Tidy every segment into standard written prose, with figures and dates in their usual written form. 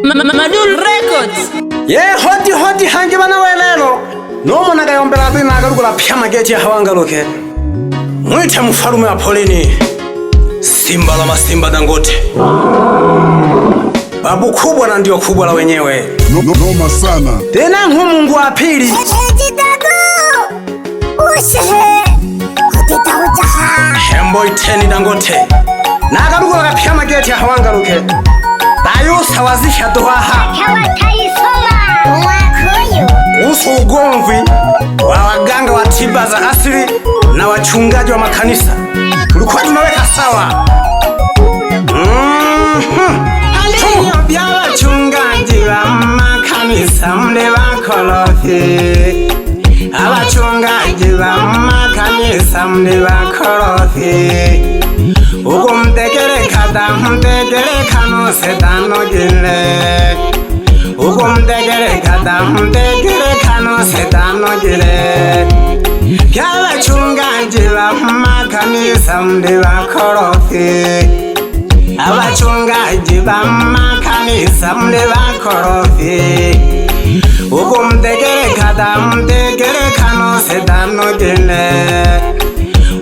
Madul Records. Yeah, hoti hangi bana welelo. No mona ga yombela bina agarugula pyama geti hawangaloke. Mwite mfalume wa polini. Simba la masimba Dangote. Babu kubwa na ndio kubwa la wenyewe. Noma sana. Tena Mungu wa pili. Hemboy teni Dangote. Na agarugula ga pyama geti hawangaloke. Tayo sawazisha doha. Uso ugomvi wa waganga wa tiba za asili na wachungaji wa makanisa tulikuwa tunaweka sawa. Haliyo bya wachungaji wa makanisa mde bakorofi. Abachungaji wa makanisa mde bakorofi. Ugo mtegereka da mtegereka no sedano gile. Ugo mtegereka da mtegereka no sedano gile. Kyaba chungaji ba makanisa mde bakorofi. Abachungaji ba makanisa mde bakorofi. Ugo mtegereka da mtegereka no sedano gile.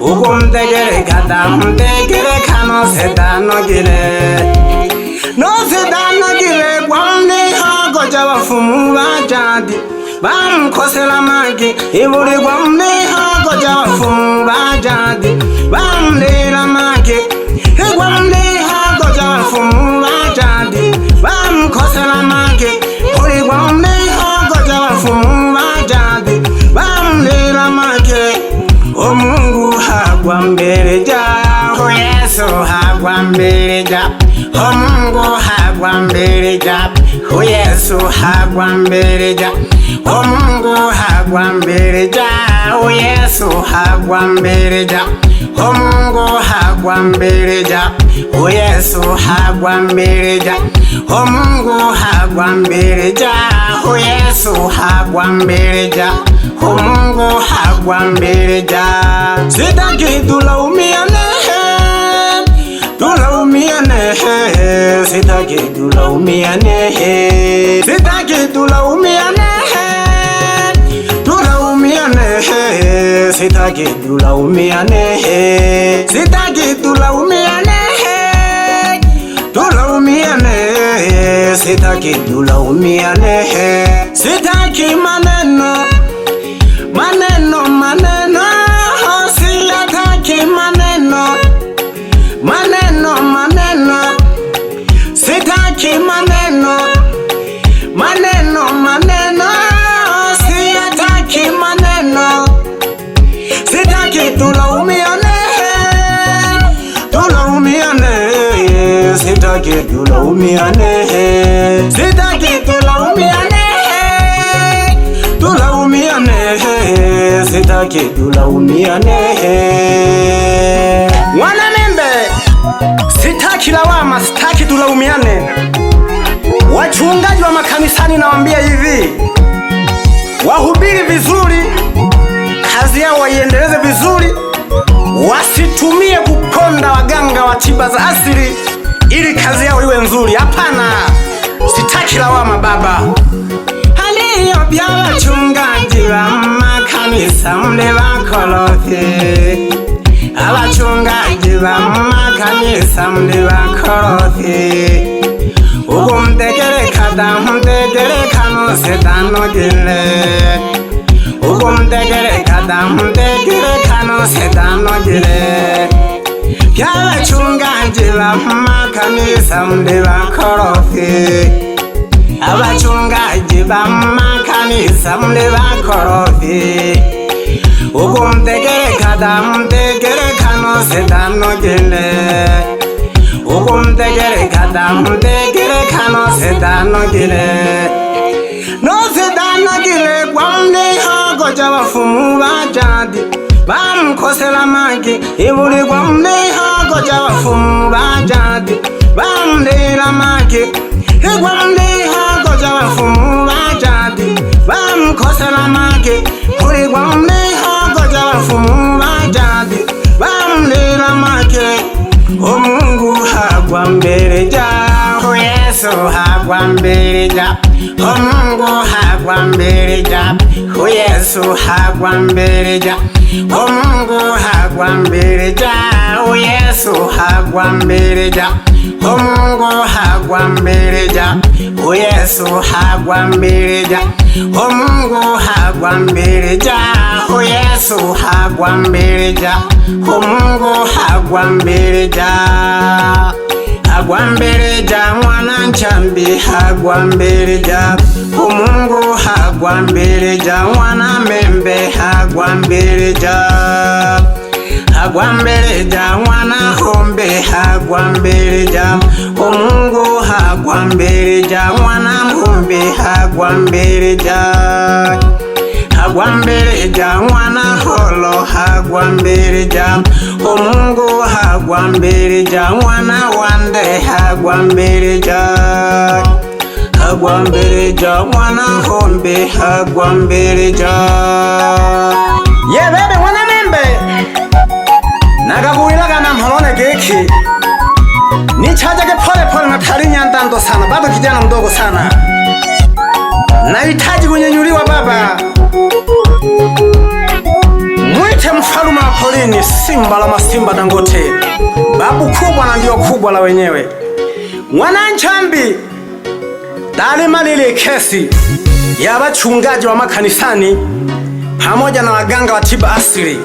Ugo mtegereka da mtegereka no sedano gile. No sedano gile gwamne hago jabafumu bajadi bamkosela magi iburi gwamne hago jabafumu bajadi bamlela magi gwamne hago jabafumu bajadi bamkosela magi iburi gwamne hago jabafumu bajadi bamlela magi. O Mungu hagwa mbele jaho, Yesu hagwa mbele jaho. O Mungu hagwa mbele jaho, Yesu hagwa mbele jaho. O Mungu hagwa mbele jaho, Yesu hagwa mbele jaho. O Mungu hagwa mbele jaho, Yesu hagwa mbele jaho. O Mungu hagwa mbele jaho, Yesu hagwa mbele jaho. O Mungu hagwa mbele jaho. Sitaki tulaumiane, tulaumiane. Sitaki tulaumiane, sitaki tulaumiane, tulaumiane. Sitaki tulaumiane, sitaki tulaumiane, tulaumiane. Sitaki tulaumiane, sitaki maneno. Maneno, maneno, siyataki maneno. Maneno, maneno, sitaki maneno. Maneno, maneno, siyataki maneno. Sitaki tulaumiane, tulaumiane. Sitaki tulaumiane, sitaki tulaumiane. Tulaumiane, sitaki tulaumiane. Wana membe, sitaki lawama, sitaki tulaumiane. Wachungaji wa makanisani nawaambia hivi, wahubiri vizuri, kazi yao waiendeleze vizuri, wasitumie kuponda waganga wa tiba za asili ili kazi yao iwe nzuri. Hapana, sitaki lawama baba. Haliyo bya wachungaji wa makanisa mde bakorofi. Abachungaji ba makanisa mde bakorofi. Ugo mtegereka da mtegereka no sedano gile. Ugo mtegereka da mtegereka no sedano gile. Kyabachungaji ba makanisa mde bakorofi. Abachungaji ba makanisa mde bakorofi. Ugo mtegereka da mtegereka no sedano gile. Ugo mtegereka da mtegereka no sedano gile. No sedano gile gwamne hago jabafumu bajadi bamkosela magi iburi gwamne hago jabafumu bajadi bamlela magi gwamne hago jabafumu bajadi bamkosela magi iburi gwamne hago jabafumu bajadi bamlela magi. O Mungu hagwa mbele jaho, Yesu Yesu hagwambirija, Mungu hagwambirija, Yesu hagwambirija, Mungu hagwambirija, Yesu hagwambirija, Mungu hagwambirija, Yesu hagwambirija, Mungu hagwambirija, Yesu hagwambirija, Mungu hagwambirija. Hagwambirija mwana nchambi hagwambirija, Mungu hagwambirija, mwana membe hagwambirija, hagwambirija mwana hombe hagwambirija, Mungu hagwambirija, mwana hombe hagwambirija, hagwambirija mwana holo hagwambirija, Mungu hagwambirija, mwana wande hagwambirija, hagwambirija mwana hombe hagwambirija. Yebebe mwana membe nagaguwilaga na mholone geki nichajage pole pole na tarinya ndando sana, bado kijana mdogo sana, nahitaji kunyenyuliwa baba. Mwite mfalume wa polini, simba la masimba Dangote, babu kubwa na ndio kubwa la wenyewe. Mwananchambi dalima lile kesi ya wachungaji wa makanisani pamoja na waganga wa tiba asili.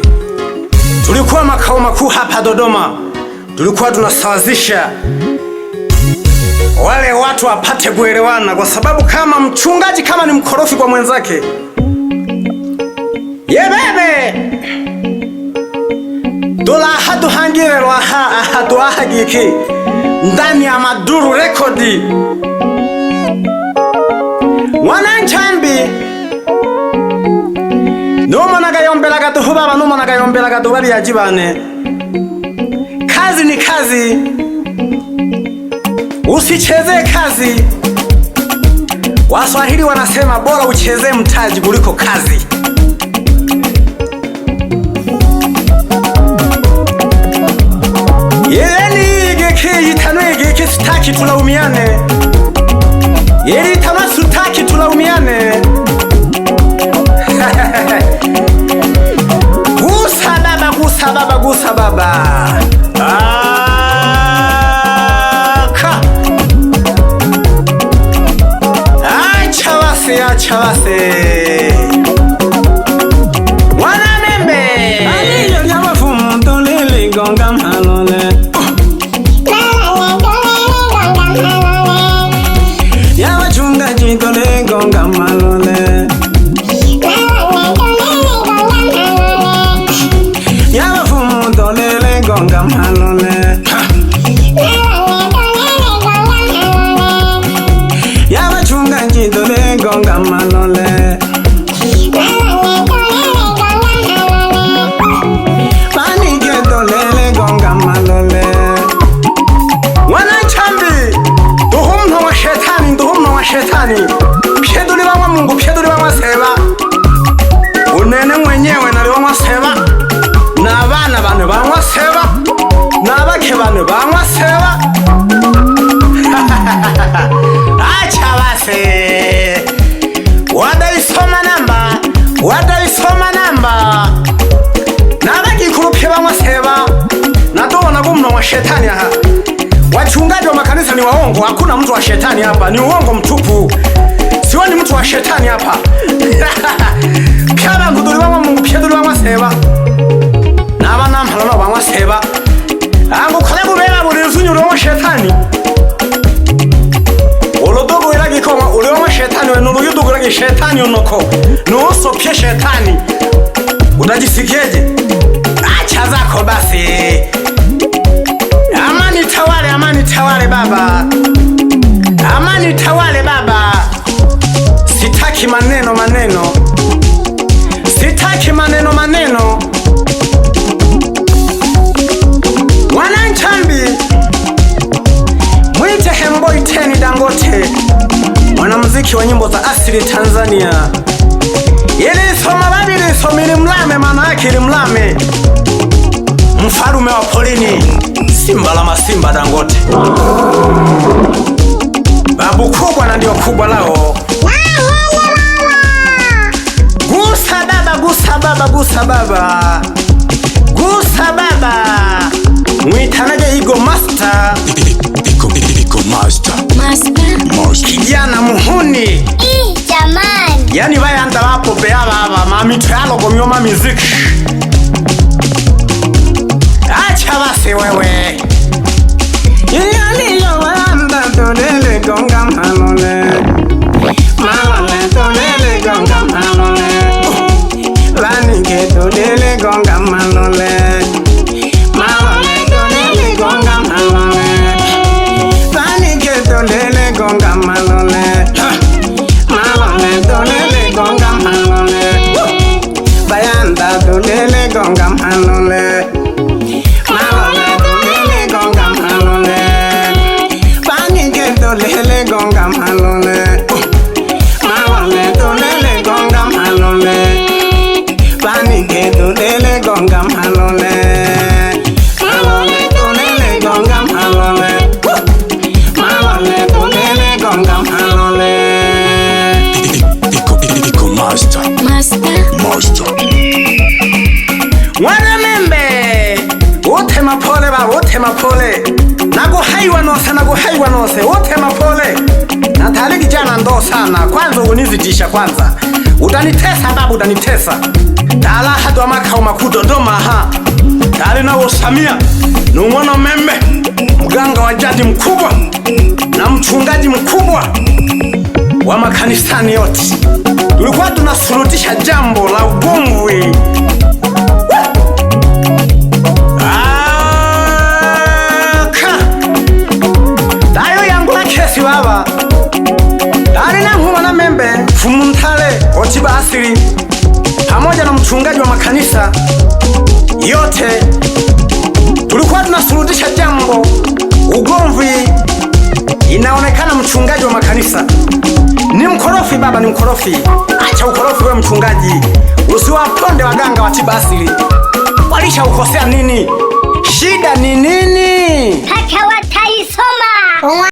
Tulikuwa makao makuu hapa Dodoma, tulikuwa tunasawazisha wale watu wapate kuelewana, kwa sababu kama mchungaji kama ni mkorofi kwa mwenzake, yebebe dola hadu hangire roha ahadu ahagiki ndani ya Maduru Rekodi. Mwananchambi numo nagayombelaga duhubaba, numo nagayombelaga dubabi yajibane. Kazi ni kazi, usicheze kazi. Waswahili wanasema bora ucheze mtaji kuliko kazi. Yeni geke yitanwe geke sitaki tulaumiane, yeni tamasu sitaki tulaumiane. Gusa baba, gusa baba, gusa baba. Acha wase wana membe aliyo nyawafumu tolele gonga mhalole, ya wachungaji tole gonga mhalole, ya wafumu tolele gonga mhalole, ya wachungaji tole gonga mhalole, panike tolele gonga mhalole. Wanachambi duhumno wa shetani, duhumno wa shetani, pyeduli wa Mungu, pyeduli wa seba, unene mwenyewe nali wa seba, na bana bane ba seba, na bake bane ba seba. Acha base wadaisoma namba, wadaisoma namba, nabaki kurupye ba seba, natona gumno wa shetani aha. Wachungaji wa makanisa ni waongo, hakuna mtu wa shetani hapa, ni uongo mtupu. Sioni mtu wa shetani hapa. Pyaba nguduli wa Mungu, pyeduli wa seba, na bana mhalano ba seba, angu kole bubera buri nsunyuro wa shetani. Olodogo iragi koma ule wa shetani, we nuru yudugo iragi shetani unoko, nuoso pye shetani. Utajisikiaje? Acha zako basi. Amani tawale, amani tawale baba, amani tawale baba. Sitaki maneno maneno, sitaki maneno maneno. Mwananchambi mwite Hemboi Teni Dangote, mwanamuziki wa nyimbo za asili Tanzania. Yele soma babili somili mlame, maana yake ni mlame, mfalume wa polini, simba la masimba Dangote. babu kubwa na ndio kubwa lao. Gusa baba, gusa baba, gusa baba, gusa baba. Mwitanaje Igo Master? Igo Master. Kijana muhuni. Jamani. Yani bayanda wapo beala hapa mami trialo gomioma muziki. Acha basi wewe. Yali yo wanda tolele gonga malole. Malole tolele gonga malole. Lani ke tolele gonga malole. Malole tolele gonga malole. Lani ke tolele gonga malole. Malole tolele gonga malole. Bayanda tolele gonga malole. Malole tolele gonga malole. Bani ke tolele gonga malole. Malole tolele gonga malole. Bani ke tolele gonga malole. Malole tolele gonga malole. Malole tolele gonga malole. Igo Master. Wana membe wote mapole ba, wote mapole. Nakuhaiwa nose wote mapole. Natali kijana ndo sana. Kwanza unizitisha kwanza. Utanitesa babu, utanitesa. Tala hadwa makao makuu Dodoma ha. Tali na Samia numwana membe, mganga wa jadi mkubwa na mchungaji mkubwa wa makanisani yote. Tulikuwa tunasurutisha jambo la ugomvi. Dayo yangu la kesi baba. Dari na mwana membe Fumuntale Ochiba asili pamoja na mchungaji wa makanisa yote. Tulikuwa tunasurutisha jambo ugomvi. Inaonekana mchungaji wa makanisa ni mkorofi baba, ni mkorofi. Acha ukorofi wewe mchungaji. Usiwaponde waganga wa tiba asili. Walisha ukosea nini? Shida ni nini? Hata wataisoma.